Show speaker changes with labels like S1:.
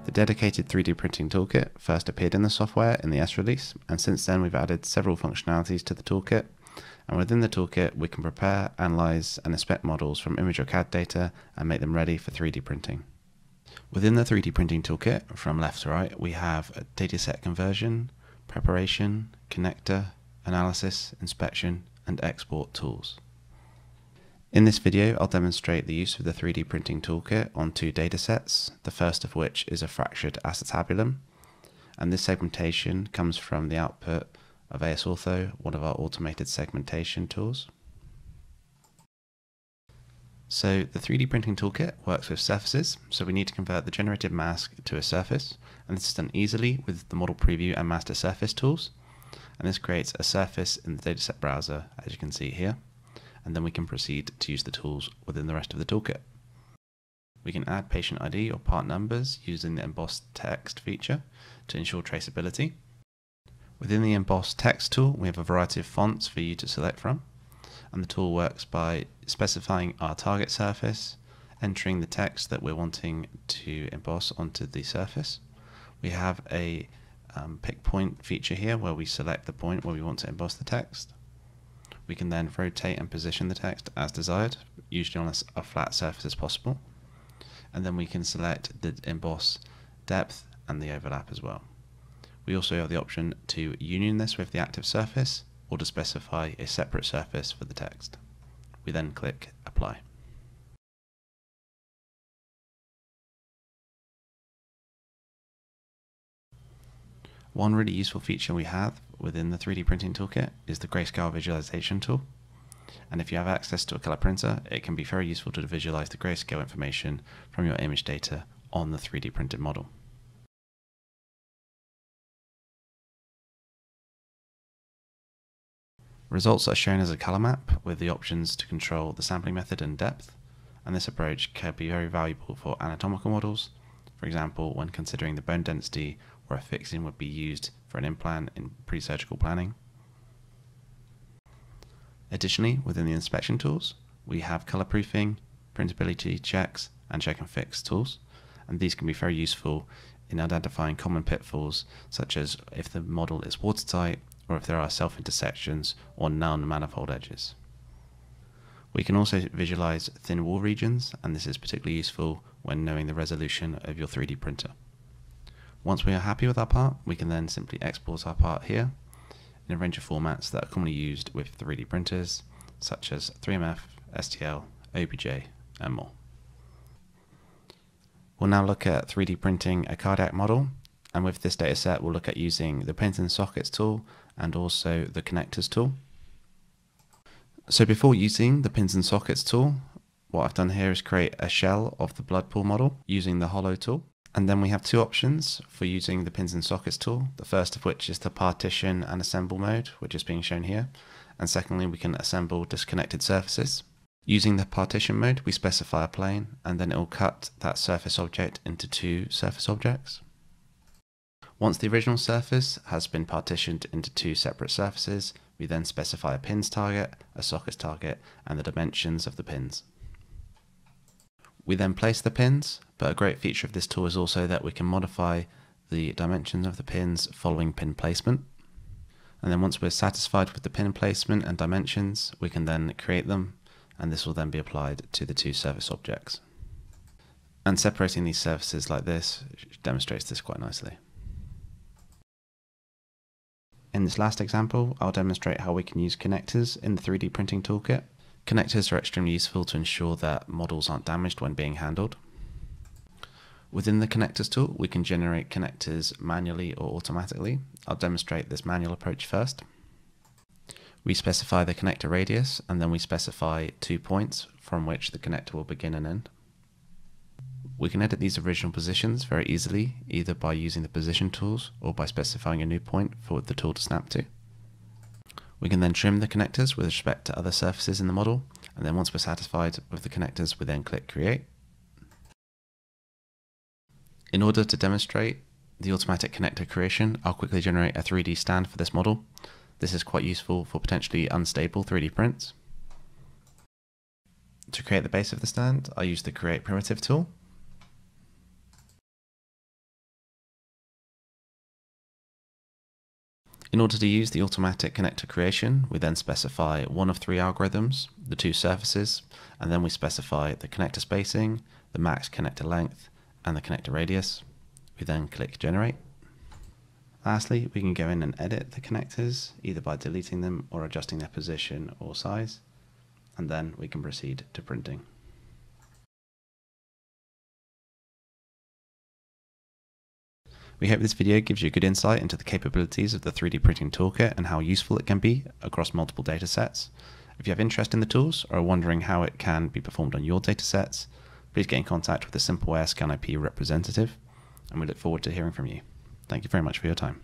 S1: The dedicated 3D printing toolkit first appeared in the software in the S release, and since then we've added several functionalities to the toolkit. And within the toolkit, we can prepare, analyze, and inspect models from image or CAD data and make them ready for 3D printing. Within the 3D printing toolkit, from left to right, we have a dataset conversion, preparation, connector, analysis, inspection, and export tools. In this video, I'll demonstrate the use of the 3D printing toolkit on two datasets, the first of which is a fractured acetabulum, and this segmentation comes from the output of ASOrtho, one of our automated segmentation tools. So the 3D printing toolkit works with surfaces, so we need to convert the generated mask to a surface, and this is done easily with the model preview and master surface tools. And this creates a surface in the dataset browser, as you can see here, and then we can proceed to use the tools within the rest of the toolkit. We can add patient ID or part numbers using the Emboss Text feature to ensure traceability. Within the Emboss Text tool, we have a variety of fonts for you to select from, and the tool works by specifying our target surface, entering the text that we're wanting to emboss onto the surface. We have a pick point feature here where we select the point where we want to emboss the text. We can then rotate and position the text as desired, usually on a flat surface as possible. And then we can select the emboss depth and the overlap as well. We also have the option to union this with the active surface or to specify a separate surface for the text. We then click Apply. One really useful feature we have within the 3D printing toolkit is the Greyscale visualization tool. And if you have access to a color printer, it can be very useful to visualize the grayscale information from your image data on the 3D printed model. Results are shown as a color map with the options to control the sampling method and depth, and this approach can be very valuable for anatomical models. For example, when considering the bone density where a fixing would be used for an implant in pre-surgical planning. Additionally, within the inspection tools, we have color proofing, printability checks, and check and fix tools, and these can be very useful in identifying common pitfalls, such as if the model is watertight or if there are self-intersections or non-manifold edges. We can also visualize thin wall regions, and this is particularly useful when knowing the resolution of your 3D printer. Once we are happy with our part, we can then simply export our part here in a range of formats that are commonly used with 3D printers, such as 3MF, STL, OBJ, and more. We'll now look at 3D printing a cardiac model, and with this dataset we'll look at using the pins and sockets tool and also the connectors tool. So before using the pins and sockets tool, what I've done here is create a shell of the blood pool model using the hollow tool. And then we have two options for using the pins and sockets tool, the first of which is the partition and assemble mode, which is being shown here. And secondly, we can assemble disconnected surfaces. Using the partition mode, we specify a plane, and then it will cut that surface object into two surface objects. Once the original surface has been partitioned into two separate surfaces, we then specify a pins target, a sockets target, and the dimensions of the pins. We then place the pins, but a great feature of this tool is also that we can modify the dimensions of the pins following pin placement. And then once we're satisfied with the pin placement and dimensions, we can then create them, and this will then be applied to the two surface objects. And separating these surfaces like this demonstrates this quite nicely. In this last example, I'll demonstrate how we can use connectors in the 3D printing toolkit. Connectors are extremely useful to ensure that models aren't damaged when being handled. Within the connectors tool, we can generate connectors manually or automatically. I'll demonstrate this manual approach first. We specify the connector radius, and then we specify 2 points from which the connector will begin and end. We can edit these original positions very easily, either by using the position tools or by specifying a new point for the tool to snap to. We can then trim the connectors with respect to other surfaces in the model, and then once we're satisfied with the connectors, we then click Create. In order to demonstrate the automatic connector creation, I'll quickly generate a 3D stand for this model. This is quite useful for potentially unstable 3D prints. To create the base of the stand, I use the Create Primitive tool. In order to use the automatic connector creation, we then specify one of three algorithms, the two surfaces, and then we specify the connector spacing, the max connector length, and the connector radius. We then click Generate. Lastly, we can go in and edit the connectors, either by deleting them or adjusting their position or size, and then we can proceed to printing. We hope this video gives you a good insight into the capabilities of the 3D printing toolkit and how useful it can be across multiple datasets. If you have interest in the tools or are wondering how it can be performed on your datasets, please get in contact with the Simpleware ScanIP representative, and we look forward to hearing from you. Thank you very much for your time.